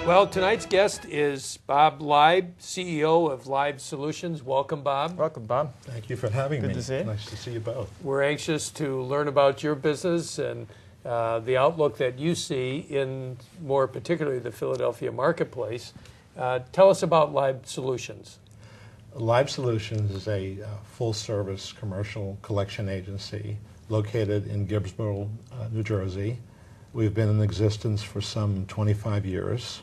Well, tonight's guest is Bob Leib, CEO of Leib Solutions. Welcome, Bob. Welcome, Bob. Thank you for having me. Good to see you. Nice to see you both. We're anxious to learn about your business and the outlook that you see in more particularly the Philadelphia marketplace. Tell us about Leib Solutions. Leib Solutions is a full-service commercial collection agency located in Gibbsboro, New Jersey. We've been in existence for some 25 years.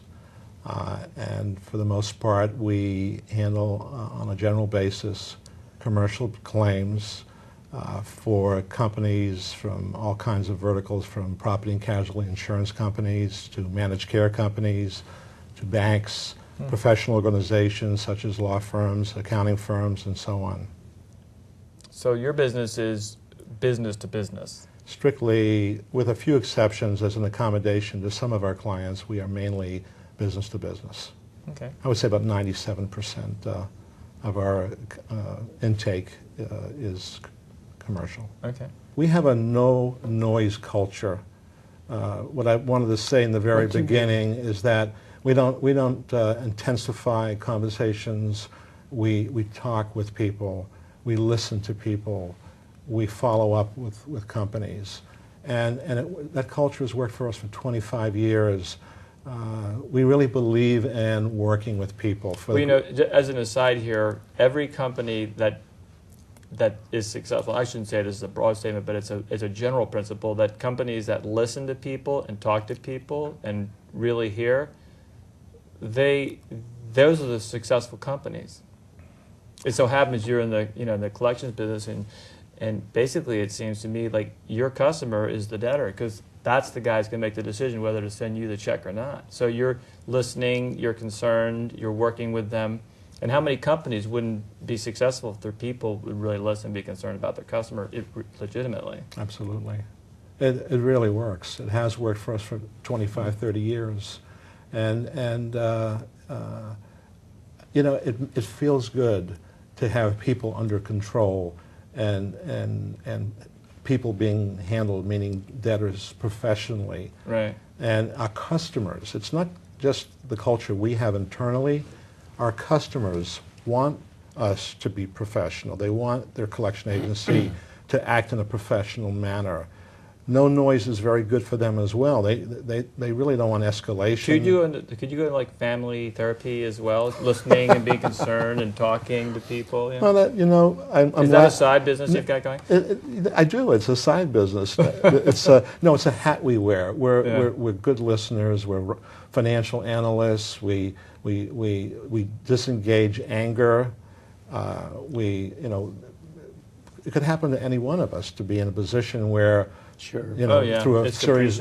And for the most part, we handle on a general basis commercial claims for companies from all kinds of verticals, from property and casualty insurance companies to managed care companies to banks, professional organizations such as law firms, accounting firms, and so on. So your business is business to business? Strictly, with a few exceptions, as an accommodation to some of our clients, we are mainly business to business. Okay. I would say about 97% of our intake is commercial. Okay. We have a no noise culture. What I wanted to say in the very beginning is that we don't intensify conversations. We talk with people. We listen to people. We follow up with companies, and that culture has worked for us for 25 years. We really believe in working with people. Well, you know, as an aside here, every company that is successful, I shouldn't say this is a broad statement, but it's a general principle that companies that listen to people and talk to people and really hear, those are the successful companies. It so happens you're in the collections business, and basically it seems to me like your customer is the debtor, because that's the guy who's going to make the decision whether to send you the check or not. So you're listening, you're concerned, you're working with them. And how many companies wouldn't be successful if their people would really listen and be concerned about their customer legitimately? Absolutely. It really works. It has worked for us for 25, 30 years. And you know, it feels good to have people under control and people being handled, meaning debtors, professionally. Right. And our customers, it's not just the culture we have internally. Our customers want us to be professional. They want their collection agency to act in a professional manner. No noise is very good for them as well. They really don't want escalation. Could you go into like family therapy as well, listening and being concerned and talking to people? Yeah. Well, you know, is that a side business you've got going? I do. It's a side business. It's a hat we wear. We're good listeners. We're financial analysts. We disengage anger. It could happen to any one of us to be in a position where, Sure. through a series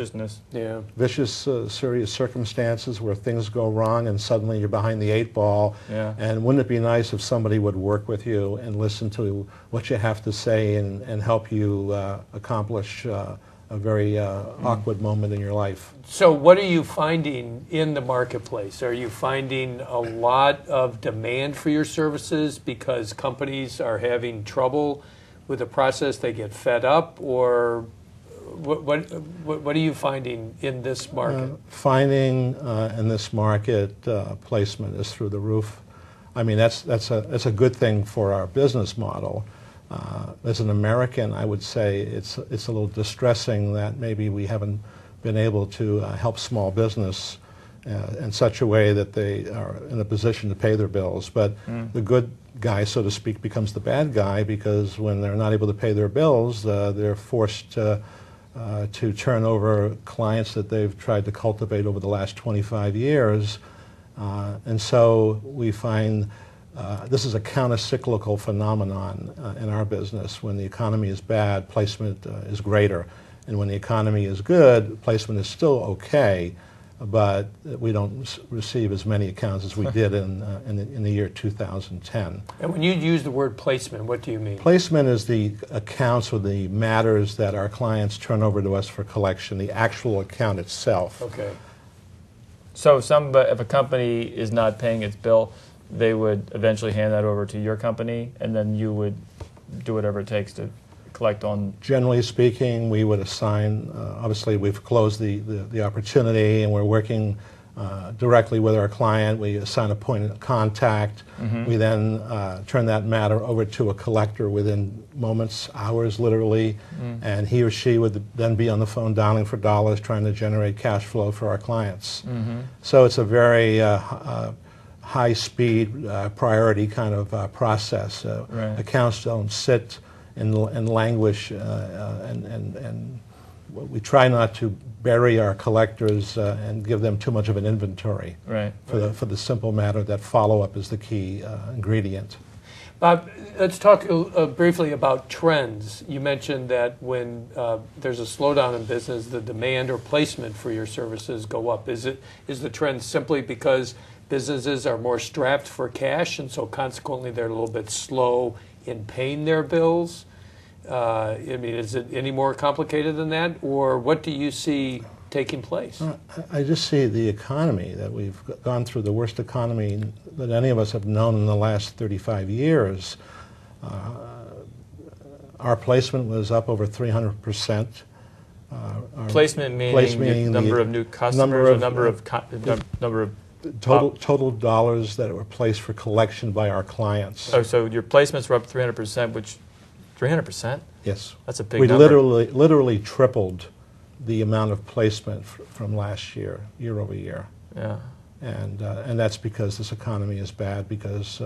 vicious serious circumstances where things go wrong and suddenly you're behind the 8 ball. Yeah. And wouldn't it be nice if somebody would work with you and listen to what you have to say and help you accomplish a very awkward moment in your life? So what are you finding in the marketplace? Are you finding a lot of demand for your services because companies are having trouble with the process, they get fed up, or what are you finding in this market? Finding in this market placement is through the roof. I mean, that's a good thing for our business model. As an American, I would say it's a little distressing that maybe we haven't been able to help small business in such a way that they are in a position to pay their bills. But the good guy, so to speak, becomes the bad guy, because when they're not able to pay their bills, they're forced to turn over clients that they've tried to cultivate over the last 25 years. And so we find this is a counter-cyclical phenomenon in our business. When the economy is bad, placement is greater. And when the economy is good, placement is still okay, but we don't receive as many accounts as we did in the year 2010. And when you use the word placement, what do you mean? Placement is the accounts or the matters that our clients turn over to us for collection, the actual account itself. Okay. So if a company is not paying its bill, they would eventually hand that over to your company, and then you would do whatever it takes to collect on? Generally speaking, we would assign, obviously we've closed the opportunity and we're working directly with our client. We assign a point of contact. We then turn that matter over to a collector within moments, hours literally, and he or she would then be on the phone dialing for dollars, trying to generate cash flow for our clients. So it's a very high-speed, priority kind of process. Accounts don't sit and languish, and we try not to bury our collectors and give them too much of an inventory. For the simple matter that follow-up is the key ingredient. Bob, let's talk briefly about trends. You mentioned that when there's a slowdown in business, the demand or placement for your services go up. Is the trend simply because businesses are more strapped for cash, and so consequently they're a little bit slow in paying their bills? I mean, is it any more complicated than that, or what do you see taking place? I just see the economy, that we've gone through the worst economy that any of us have known in the last 35 years. Our placement was up over 300%. Placement meaning number of new customers, number of total dollars that were placed for collection by our clients. Oh, so your placements were up 300%, which 300%? Yes. That's a big we number. literally tripled the amount of placement from last year, year over year. Yeah. And that's because this economy is bad, because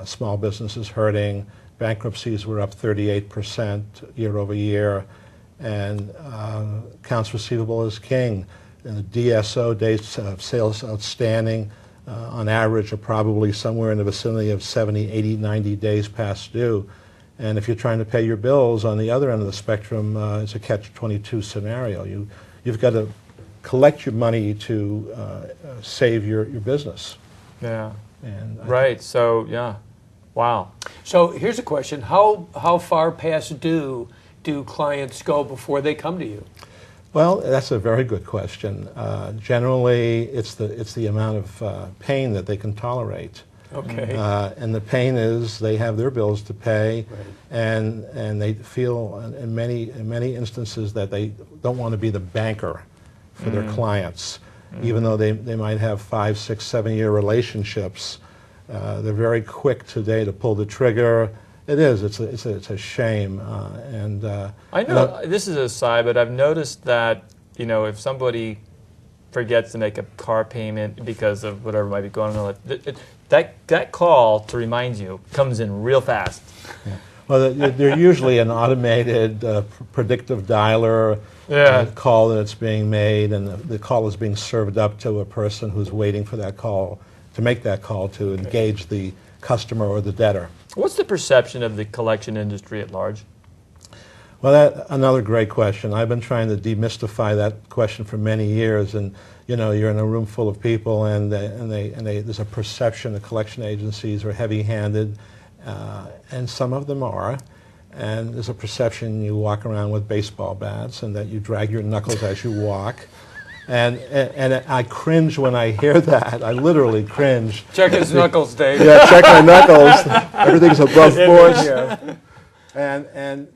small business is hurting. Bankruptcies were up 38% year over year, and accounts receivable is king. And the DSO, days of sales outstanding, on average are probably somewhere in the vicinity of 70, 80, 90 days past due. And if you're trying to pay your bills on the other end of the spectrum, it's a catch-22 scenario. You've got to collect your money to save your business. Yeah. And right. So yeah. Wow. So here's a question: How far past due do clients go before they come to you? Well, that's a very good question. Generally, it's the amount of pain that they can tolerate. Okay. And the pain is they have their bills to pay, and they feel in many instances that they don't want to be the banker for their clients, even though they might have 5, 6, 7-year relationships. They're very quick today to pull the trigger. It is. It's a shame. I know this is a side, but I've noticed that if somebody forgets to make a car payment because of whatever might be going on, that call to remind you comes in real fast. Yeah. Well, they're usually an automated predictive dialer call that's being made, and the call is being served up to a person who's waiting for that call, to make that call to engage the customer or the debtor. What's the perception of the collection industry at large? Well, that's another great question. I've been trying to demystify that question for many years, and you're in a room full of people, and there's a perception that collection agencies are heavy-handed, and some of them are. And there's a perception you walk around with baseball bats, and that you drag your knuckles as you walk. And I cringe when I hear that. I literally cringe. Check his knuckles, Dave. Yeah, check my knuckles. Everything's above board here. And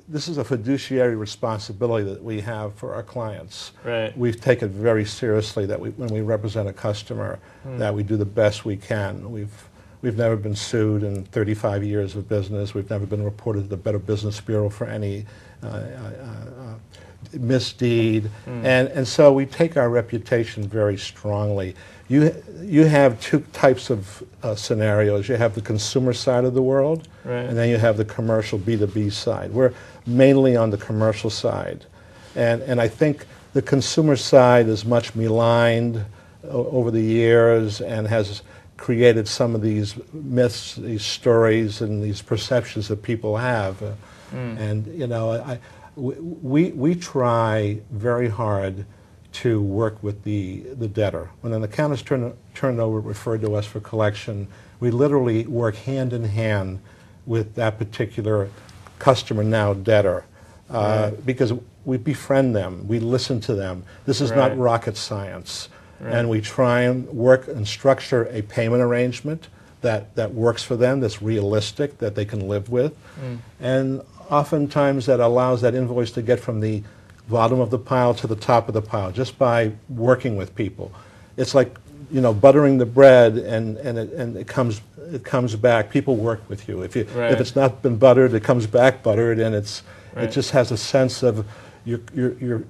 this is a fiduciary responsibility that we have for our clients. Right. We've taken very seriously that when we represent a customer, that we do the best we can. We've never been sued in 35 years of business. We've never been reported to the Better Business Bureau for any misdeed, and so we take our reputation very strongly. You have two types of scenarios. You have the consumer side of the world, and then you have the commercial B2B side. We're mainly on the commercial side, and I think the consumer side is much maligned over the years and has created some of these myths, these stories, and these perceptions that people have, and we try very hard to work with the debtor. When an account is turned over, referred to us for collection, we literally work hand in hand with that particular customer, now debtor, because we befriend them, we listen to them. This is not rocket science. And we try and work and structure a payment arrangement that works for them, that's realistic, that they can live with. And oftentimes that allows that invoice to get from the bottom of the pile to the top of the pile, just by working with people. It's like, you know, buttering the bread, and it comes back. People work with you. If it's not been buttered, it comes back buttered, and it just has a sense of you're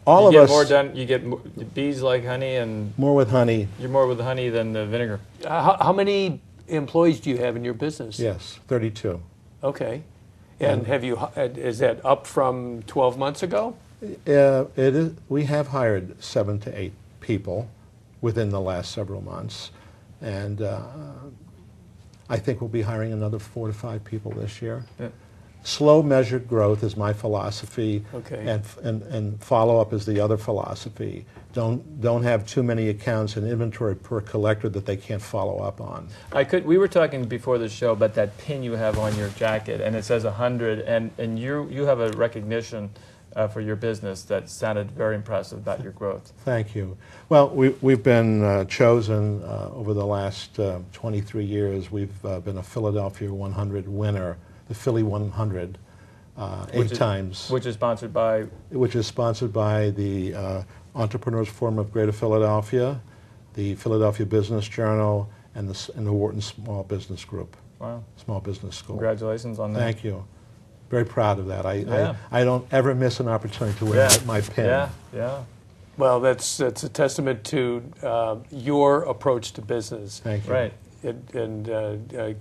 all of us. More done. You get bees like honey, and more with honey. You're more with the honey than the vinegar. How many employees do you have in your business? Yes, 32. Okay. And is that up from 12 months ago? It is. We have hired 7 to 8 people within the last several months, and I think we'll be hiring another 4 to 5 people this year. Yeah. Slow, measured growth is my philosophy, okay. and follow-up is the other philosophy. Don't have too many accounts and inventory per collector that they can't follow up on. We were talking before the show about that pin you have on your jacket, and it says 100, and you have a recognition for your business that sounded very impressive about your growth. Thank you. Well, we've been chosen over the last 23 years. We've been a Philadelphia 100 winner, the Philly 100, 8 times. Which is sponsored by? Which is sponsored by the Entrepreneurs Forum of Greater Philadelphia, the Philadelphia Business Journal, and the Wharton Small Business Group. Wow. Small Business School. Congratulations on that. Thank you. Very proud of that. I don't ever miss an opportunity to wear my pin. Yeah. Well, that's a testament to your approach to business. Thank you. Right.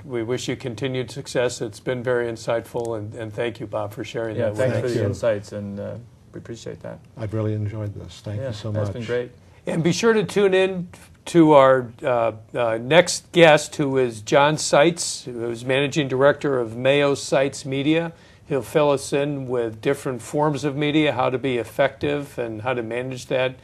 We wish you continued success. It's been very insightful, and thank you, Bob, for sharing that with us. Thanks for the insights, and we appreciate that. I've really enjoyed this. Thank you so much. That's been great. And be sure to tune in to our next guest, who is John Seitz, who is Managing Director of Mayo Seitz Media. He'll fill us in with different forms of media, how to be effective, and how to manage that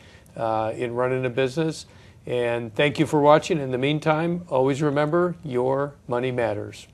in running a business. And thank you for watching. In the meantime, always remember, your money matters.